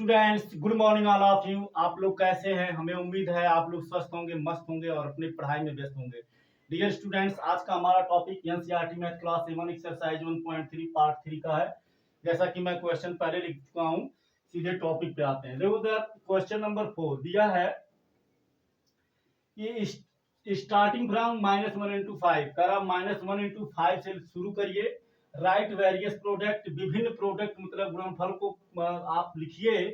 Students, good morning all of you. आप लोग कैसे हैं? हमें उम्मीद है आप लोग स्वस्थ होंगे, मस्त होंगे और अपनी पढ़ाई में व्यस्त होंगे। डियर स्टूडेंट्स, आज का हमारा topic NCERT math class 7 exercise 1.3 part 3 का है। जैसा कि मैं क्वेश्चन पहले लिख चुका हूं, सीधे टॉपिक पे आते हैं। देखो क्वेश्चन नंबर 4 दिया है कि स्टार्टिंग फ्रॉम -1 into 5 करा। -1 into 5 से शुरू करिए। राइट वेरियस प्रोडक्ट, विभिन्न प्रोडक्ट मतलब गुणनफल को आप लिखिए।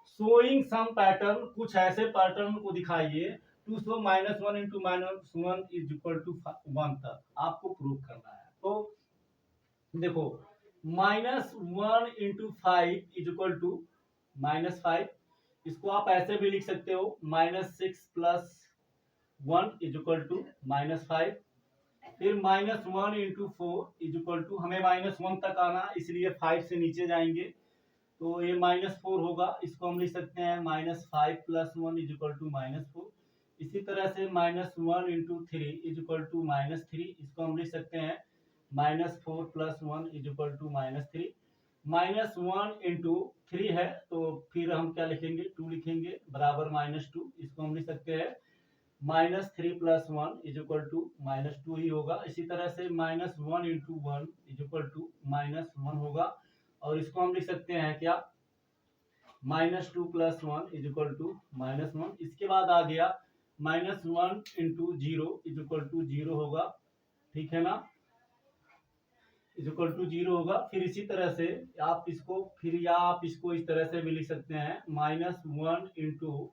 शोइंग सम पैटर्न, कुछ ऐसे पैटर्न को दिखाइए to show -1 into -1 is equal to 1 तक आपको प्रूव करना है। तो देखो -1 into 5 इज इक्वल टू -5। इसको आप ऐसे भी लिख सकते हो -6 + 1 इज इक्वल टू -5। फिर -1 into 4 इज इक्वल टू, हमें -1 तक आना इसलिए 5 से नीचे जाएंगे तो ये -4 होगा। इसको हम लिख सकते हैं -5 + 1 इज इक्वल टू -4। इसी तरह से -1 into 3 इज इक्वल टू -3। इसको हम लिख सकते हैं -4 + 1 इज इक्वल टू -3। -1 into 3 है तो फिर हम क्या लिखेंगे, 2 लिखेंगे बराबर -2। इसको हम लिख सकते हैं -3 + 1 इज इक्वल टू -2 ही होगा। इसी तरह से -1 into 1 इज इक्वल टू -1 होगा। और इसको हम लिख सकते हैं क्या, -2 + 1 इज इक्वल टू -1। इसके बाद आ गया -1 into 0 इज इक्वल टू 0 होगा, ठीक है ना, इज इक्वल टू 0 होगा। फिर इसी तरह से आप इसको इस तरह से भी लिख सकते हैं -1 into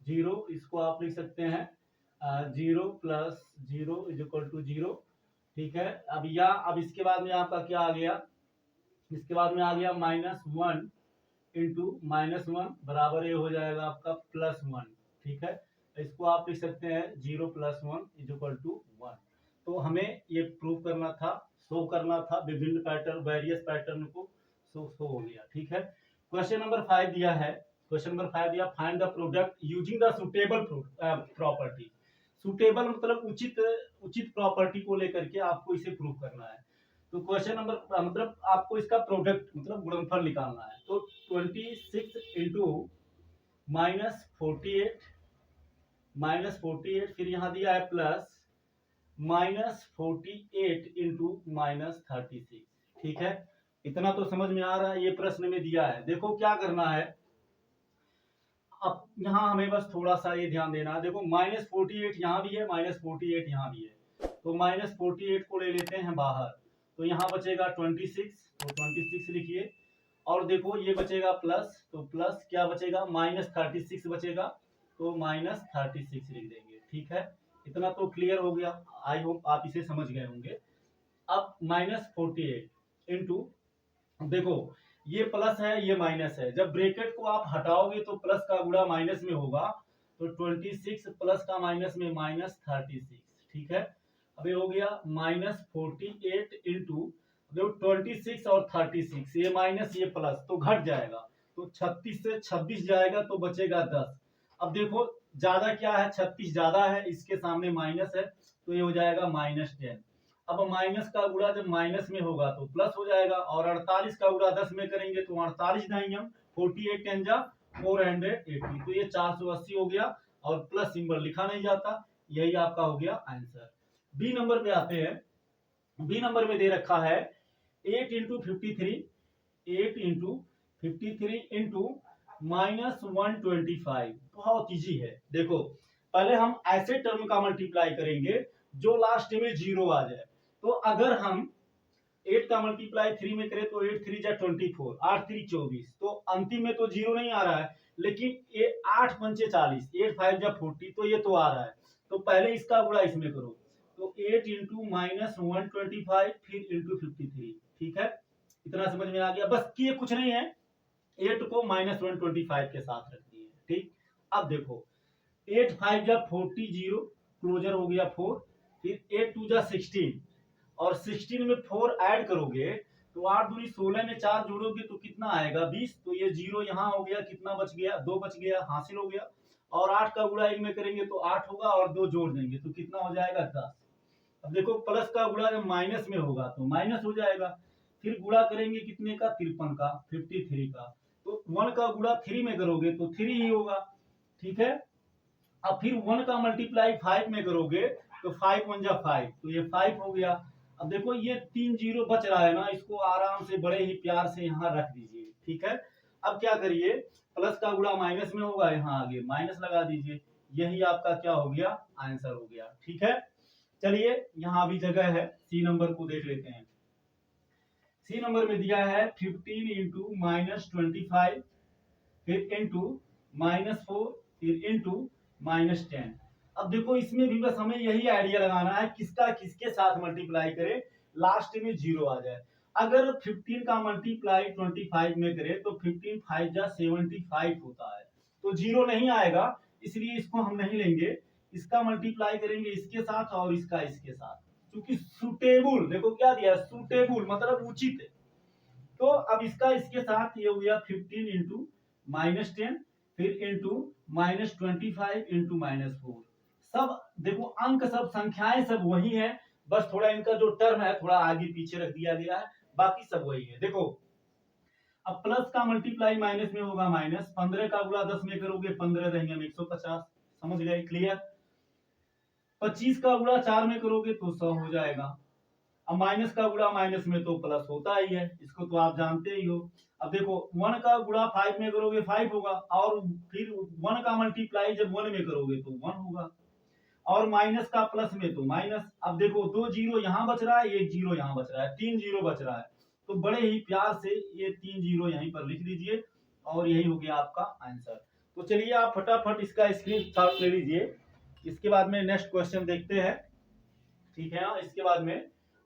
0। इसको आप लिख सकते हैं 0 + 0 इज इक्वल टू 0, ठीक है। अब इसके बाद में आपका क्या आ गया, इसके बाद में आ गया -1 into -1 बराबर ये हो जाएगा आपका +1, ठीक है। इसको आप लिख सकते हैं 0 + 1 इज इक्वल टू 1। तो हमें ये प्रूव करना था, शो करना था विभिन्न पैटर्न, वेरियस पैटर्न को शो हो गया, ठीक है। क्वेश्चन नंबर 5 दिया है। क्वेश्चन नंबर 5 दिया, find the product using the suitable property. Suitable मतलब उचित प्रॉपर्टी को लेकर के आपको इसे प्रूव करना है। तो क्वेश्चन नंबर मतलब आपको इसका प्रोडक्ट मतलब गुणनफल निकालना है। तो 26 into -48 फिर यहाँ दिया है प्लस -48 into -36, ठीक है। इतना तो समझ में आ रहा है, ये प्रश्न में दिया है। देखो क्या करना है, अब यहाँ हमें बस थोड़ा सा ये ध्यान देना है। देखो -48 यहाँ भी है, -48 यहाँ भी है, तो -48 को ले लेते हैं बाहर, तो यहाँ बचेगा 26, तो 26 लिखिए। और देखो ये बचेगा प्लस, तो प्लस क्या बचेगा, -36 बचेगा, तो -36 लिख देंगे, ठीक है। इतना तो क्लियर हो गया, आई होप आप इसे समझ गए होंगे। अब -48 इंटू, देखो ये प्लस है ये माइनस है, जब ब्रैकेट को आप हटाओगे तो प्लस का गुणा माइनस में होगा, तो 26 प्लस का माइनस में -36, ठीक है। अब ये हो गया -48 इंटू, देखो 26 और 36, ये माइनस ये प्लस तो घट जाएगा, तो 36 से 26 जाएगा तो बचेगा 10। अब देखो ज्यादा क्या है, 36 ज्यादा है, इसके सामने माइनस है, तो ये हो जाएगा -10। अब माइनस का गुणा जब माइनस में होगा तो प्लस हो जाएगा, और 48 का गुणा 10 में करेंगे तो 48 नहीं, हम 48 10 जा 480, तो ये 480 हो गया, और प्लस सिंबल लिखा नहीं जाता। यही आपका हो गया आंसर। बी नंबर पे आते हैं। बी नंबर में दे रखा है 8 into 53 इंटू -125। बहुत इजी है। देखो पहले हम ऐसे टर्म का मल्टीप्लाई करेंगे जो लास्ट में 0 आ जाए। तो अगर हम 8 का मल्टीप्लाई 3 में करें तो 8 3 जा 24, 8 3 24, तो अंतिम में तो 0 नहीं आ रहा है, लेकिन ये 8 पंचे 40, 8 5 जा 40, तो ये तो आ रहा है। तो पहले इसका गुणा इसमें करो, तो 8 इंटू -125 फिर इंटू 53, ठीक है। इतना समझ में आ गया, बस किए कुछ नहीं है, 8 को -125 के साथ रख दिए, ठीक। अब देखो 8 5 जा 40, 0 क्लोजर हो गया 4, फिर 8 2 जा 16, और 16 में 4 ऐड करोगे तो 8 दूनी 16 में 4 जोड़ोगे तो कितना आएगा 20, तो ये 0 यहाँ हो गया, कितना बच गया 2 बच गया, हासिल हो गया। और 8 का गुणा इनमें करेंगे तो 8 होगा, और 2 जोड़ देंगे तो कितना हो जाएगा 10। अब देखो प्लस का गुणा जब माइनस में होगा तो माइनस हो जाएगा, फिर गुणा करेंगे कितने का 53 का, 53 का, तो 1 का गुणा 3 में करोगे तो 3 ही होगा, ठीक है। अब फिर 1 का मल्टीप्लाई 5 में करोगे तो 5 1 जा 5, तो ये 5 हो गया। अब देखो ये 3 जीरो बच रहा है ना, इसको आराम से बड़े ही प्यार से यहाँ रख दीजिए, ठीक है। अब क्या करिए, प्लस का गुणा माइनस में होगा, यहाँ आगे माइनस लगा दीजिए, यही आपका क्या हो गया, आंसर हो गया, ठीक है। चलिए यहाँ भी जगह है, सी नंबर को देख लेते हैं। सी नंबर में दिया है 15 इंटू माइनस 25 फिर इंटू -4 फिर इंटू -10। अब देखो इसमें भी बस हमें यही आइडिया लगाना है किसका किसके साथ मल्टीप्लाई करें, लास्ट में जीरो आ जाए। अगर 15 का मल्टीप्लाई 25 में करे तो 15 5 जा 75 होता है, तो जीरो नहीं आएगा, इसलिए इसको हम नहीं लेंगे। इसका मल्टीप्लाई करेंगे इसके साथ और इसका इसके साथ, क्योंकि सुटेबल, देखो क्या दिया है, सुटेबल मतलब उचित है। तो अब इसका इसके साथ ये हो गया 15 इंटू -10 फिर इंटू -25 इंटू -4। सब देखो अंक सब संख्याएं सब वही है, बस थोड़ा इनका जो टर्म है थोड़ा आगे पीछे रख दिया गया है, बाकी सब वही है। देखो अब प्लस का मल्टीप्लाई माइनस में होगा माइनस, 15 का गुणा 10 में करोगे 15 रहेंगे 150, समझ गए, क्लियर। 25 का गुणा 4 में करोगे तो 100 हो जाएगा। अब माइनस का गुणा माइनस में तो प्लस होता ही है, इसको तो आप जानते ही हो। अब देखो 1 का गुणा 5 में करोगे 5 होगा, और फिर 1 का मल्टीप्लाई जब 1 में करोगे तो 1 होगा, और माइनस का प्लस में तो माइनस। अब देखो 2 जीरो यहाँ बच रहा है, 1 जीरो यहाँ बच रहा है, 3 जीरो बच रहा है, तो बड़े ही प्यार से ये 3 जीरो यहीं पर लिख दीजिए और यही हो गया आपका आंसर। तो चलिए आप फटाफट इसका स्क्रीनशॉट ले लीजिए। इसके बाद में नेक्स्ट क्वेश्चन देखते हैं, ठीक है ना। इसके बाद में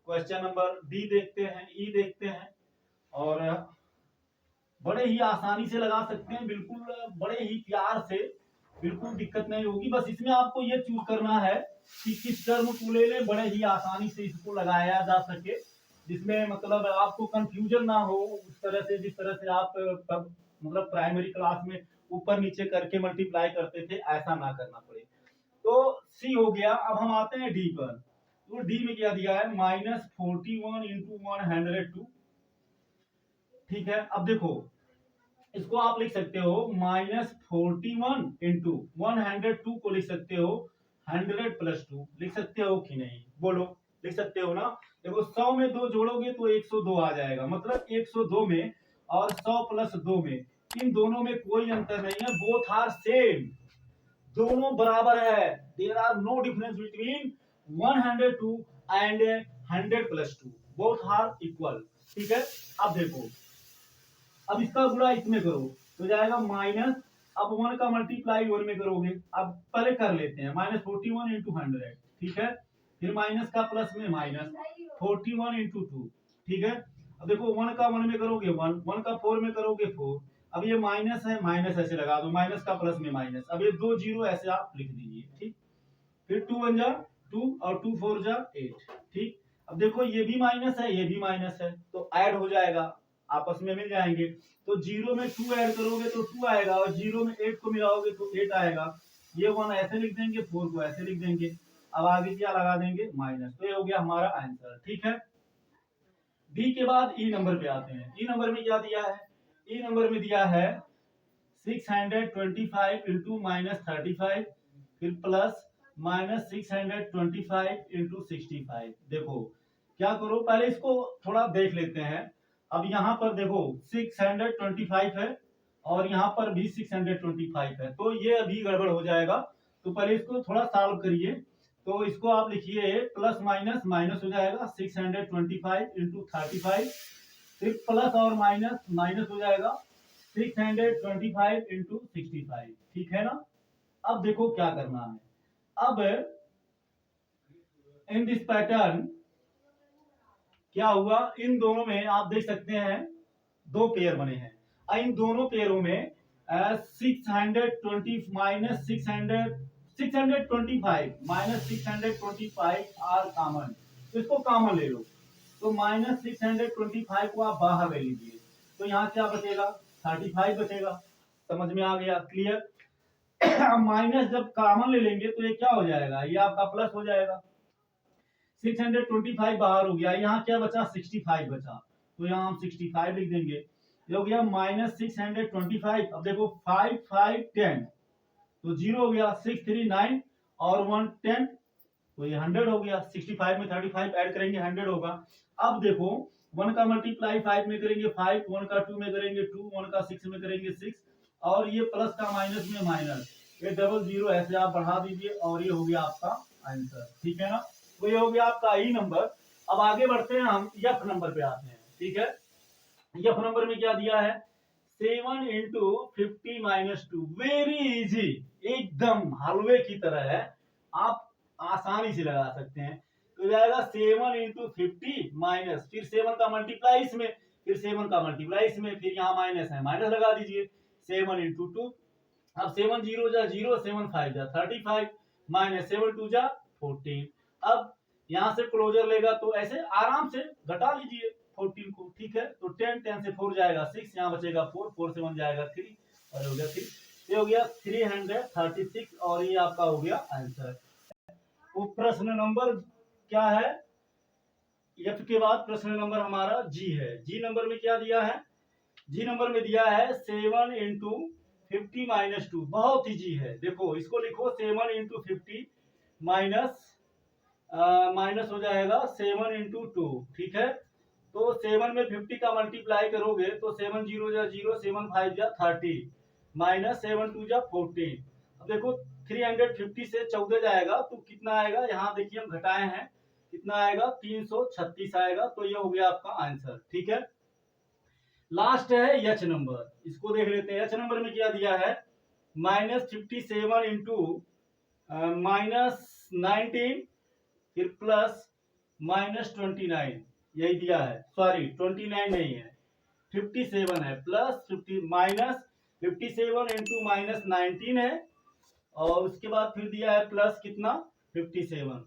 क्वेश्चन नंबर डी देखते हैं, ई देखते हैं, और बड़े ही आसानी से लगा सकते हैं, बिल्कुल बड़े ही प्यार से, बिल्कुल दिक्कत नहीं होगी। बस इसमें आपको ये चूज करना है कि किस टर्म को ले लें, बड़े ही आसानी से इसको लगाया जा सके, जिसमें मतलब आपको कंफ्यूजन ना हो उस तरह से, जिस तरह से आप मतलब प्राइमरी क्लास में ऊपर नीचे करके मल्टीप्लाई करते थे, ऐसा ना करना पड़े। तो सी हो गया। अब हम आते हैं डी पर। तो डी में क्या दिया है, -41 इंटू 102, ठीक है। अब देखो इसको आप लिख सकते हो -41 इंटू 102 को लिख सकते हो 100 + 2, लिख सकते हो कि नहीं, बोलो, लिख सकते हो ना। देखो 100 में 2 जोड़ोगे तो 102 आ जाएगा, मतलब 102 में और 100 + 2 में, इन दोनों में कोई अंतर नहीं है, बोथ आर सेम, दोनों बराबर है। There are no difference between 102 and 100 + 2, both are equal, ठीक है। अब देखो अब इसका गुणा इसमें करो तो जाएगा माइनस, अब 1 का मल्टीप्लाई 1 में करोगे, अब पहले कर लेते हैं -41 इंटू 100, ठीक है। फिर माइनस का प्लस में -41 इंटू 2, ठीक है। अब देखो 1 का 1 में करोगे 1, 1 का 4 में करोगे 4, अब ये माइनस है, माइनस ऐसे लगा दो, माइनस का प्लस में माइनस, अब ये 2 जीरो ऐसे आप लिख दीजिए, ठीक। फिर 2 1 जा 2 और 2 4 जा 8, ठीक। अब देखो ये भी माइनस है, ये भी माइनस है, तो ऐड हो जाएगा, आपस में मिल जाएंगे। तो 0 में 2 ऐड करोगे तो 2 आएगा, और 0 में 8 को मिलाओगे तो 8 आएगा। ये 1 ऐसे लिख देंगे, 4 को ऐसे लिख देंगे, अब आगे क्या लगा देंगे, माइनस। तो ये हो गया हमारा आंसर, ठीक है। डी के बाद ई नंबर पे आते हैं। ई नंबर में क्या दिया है, ई नंबर में दिया है 625 इंटू -35 फिर प्लस -625 इंटू 65। देखो क्या करो, पहले इसको थोड़ा देख लेते हैं। अब यहाँ पर देखो 625 है और यहाँ पर भी 625 है, तो ये अभी गड़बड़ हो जाएगा, तो पहले इसको थोड़ा सॉल्व करिए। तो इसको आप लिखिए प्लस माइनस माइनस हो जाएगा, 625 इंटू 35, फिर प्लस और माइनस माइनस हो जाएगा 625 इंटू 65, ठीक है ना। अब देखो क्या करना है, अब इन दिस पैटर्न क्या हुआ, इन दोनों में आप देख सकते हैं दो पेयर बने हैं, इन दोनों पेयरों में 620 माइनस 625 माइनस 625 आर कॉमन, तो इसको कॉमन ले लो, तो -625 को आप बाहर ले लीजिए, तो यहाँ क्या बचेगा, 35 बचेगा, समझ में आ गया, क्लियर। माइनस जब कॉमन ले लेंगे तो ये क्या हो जाएगा, ये आपका प्लस हो जाएगा, 625 बाहर हो गया, यहाँ क्या बचा 65 बचा, तो यहाँ हम 65 लिख देंगे। ये हो गया -625। अब देखो 5 5 10 तो 0 हो गया, 6 3 9 और 1 10 तो ये 100 हो गया। 65 में 35 ऐड करेंगे 100 होगा। अब देखो 1 का मल्टीप्लाई 5 में करेंगे 5, 1 का 2 में करेंगे 2, 1 का 6 में करेंगे 6 और ये प्लस का माइनस में माइनस, ये डबल जीरो ऐसे आप बढ़ा दीजिए और ये हो गया आपका आंसर। ठीक है ना, तो ये हो गया आपका ई नंबर। अब आगे बढ़ते हैं, हम एफ नंबर पे आते हैं। ठीक है, एफ नंबर में क्या दिया है, 7 इंटू 50 माइनस 2। वेरी इजी, एकदम हलवे की तरह है, आप आसानी से लगा सकते हैं। तो जाएगा 7 इंटू 50 माइनस, फिर 7 का मल्टीप्लाई इसमें, फिर 7 का मल्टीप्लाई इसमें, फिर यहाँ माइनस है, माइनस लगा दीजिए। 7 इंटू 2, अब 7 जीरो जा 0, 7 5 जा 35 माइनस 7 2 जा 14। अब यहाँ से क्लोजर लेगा तो ऐसे आराम से घटा लीजिए 14 को। ठीक है, तो 10 10 से 4 जाएगा 6, यहाँ बचेगा 4, 4 से 1 जाएगा 3 और हो गया 3। ये हो गया 336 और ये आपका हो गया आंसर। वो प्रश्न नंबर क्या है, एफ के बाद प्रश्न नंबर हमारा जी है। जी नंबर में क्या दिया है, जी नंबर में दिया है 7 इंटू 50 माइनस 2। बहुत इजी है, देखो इसको लिखो 7 इंटू 50 माइनस माइनस हो जाएगा 7 इंटू 2। ठीक है, तो 7 में 50 का मल्टीप्लाई करोगे तो 7 जीरो जा 0, 7 5 जा 30 माइनस 7 2 जा 14। अब देखो 350 से 14 जाएगा तो कितना आएगा, यहाँ देखिए हम घटाए हैं, कितना आएगा 336 आएगा। तो ये हो गया आपका आंसर। ठीक है, लास्ट है एच नंबर, इसको देख लेते हैं। एच नंबर में क्या दिया है, -57 इंटू -19 फिर प्लस -29, यही दिया है। सॉरी 29 नहीं है, 57 है, प्लस 50 माइनस 57 इंटू -19 है और उसके बाद फिर दिया है प्लस कितना 57।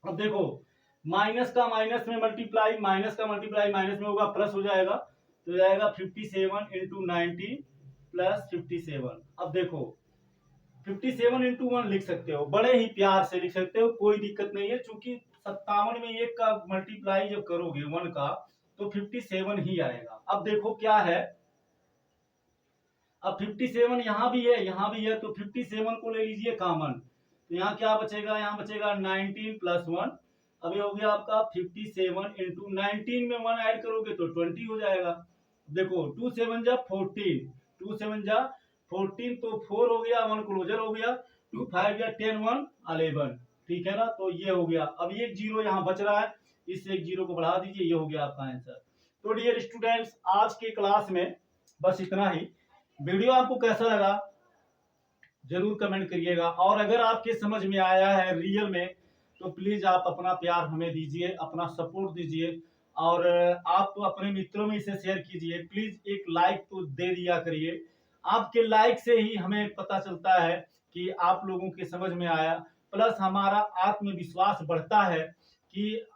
अब देखो माइनस का माइनस में मल्टीप्लाई, माइनस का मल्टीप्लाई माइनस में होगा, प्लस हो जाएगा तो जाएगा 57 इंटू 19 प्लस 57। अब देखो 57 इंटू 1 लिख सकते हो, बड़े ही प्यार से लिख सकते हो, कोई दिक्कत नहीं है। चूंकि 57 में 1 का मल्टीप्लाई जब करोगे 1 का तो 57 ही आएगा। अब देखो क्या है, अब 57 यहाँ भी है, यहाँ भी है, तो 57 को ले लीजिए कॉमन, तो यहाँ क्या बचेगा, यहाँ बचेगा 19 प्लस 1। अब ये हो गया आपका 57 इंटू 19 में 1 ऐड करोगे तो 20 हो जाएगा। देखो 2 7 जा 14, 2 7 जा 14 तो 4 हो गया, 1 क्लोजर हो गया, 2 5 जा 10 1 11। ठीक है ना, तो ये हो गया। अब एक जीरो यहाँ बच रहा है, इससे एक जीरो को बढ़ा दीजिए, ये हो गया आपका आंसर। तो डियर स्टूडेंट्स, आज के क्लास में बस इतना ही। वीडियो आपको कैसा लगा जरूर कमेंट करिएगा, और अगर आपके समझ में आया है रियल में तो प्लीज आप अपना प्यार हमें दीजिए, अपना सपोर्ट दीजिए और आप तो अपने मित्रों में इसे शेयर कीजिए। प्लीज एक लाइक तो दे दिया करिए, आपके लाइक से ही हमें पता चलता है कि आप लोगों के समझ में आया, प्लस हमारा आत्मविश्वास बढ़ता है कि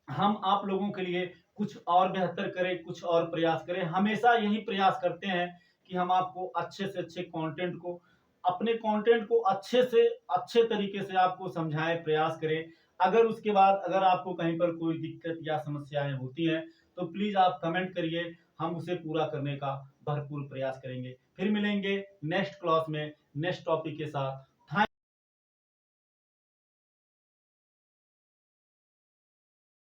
हम आप लोगों के लिए कुछ और बेहतर करें, कुछ और प्रयास करें। हमेशा यही प्रयास करते हैं कि हम आपको अच्छे से अच्छे कंटेंट को, अपने कंटेंट को अच्छे से अच्छे तरीके से आपको समझाएं, प्रयास करें। अगर उसके बाद अगर आपको कहीं पर कोई दिक्कत या समस्याएं होती हैं तो प्लीज आप कमेंट करिए, हम उसे पूरा करने का भरपूर प्रयास करेंगे। फिर मिलेंगे नेक्स्ट क्लास में नेक्स्ट टॉपिक के साथ।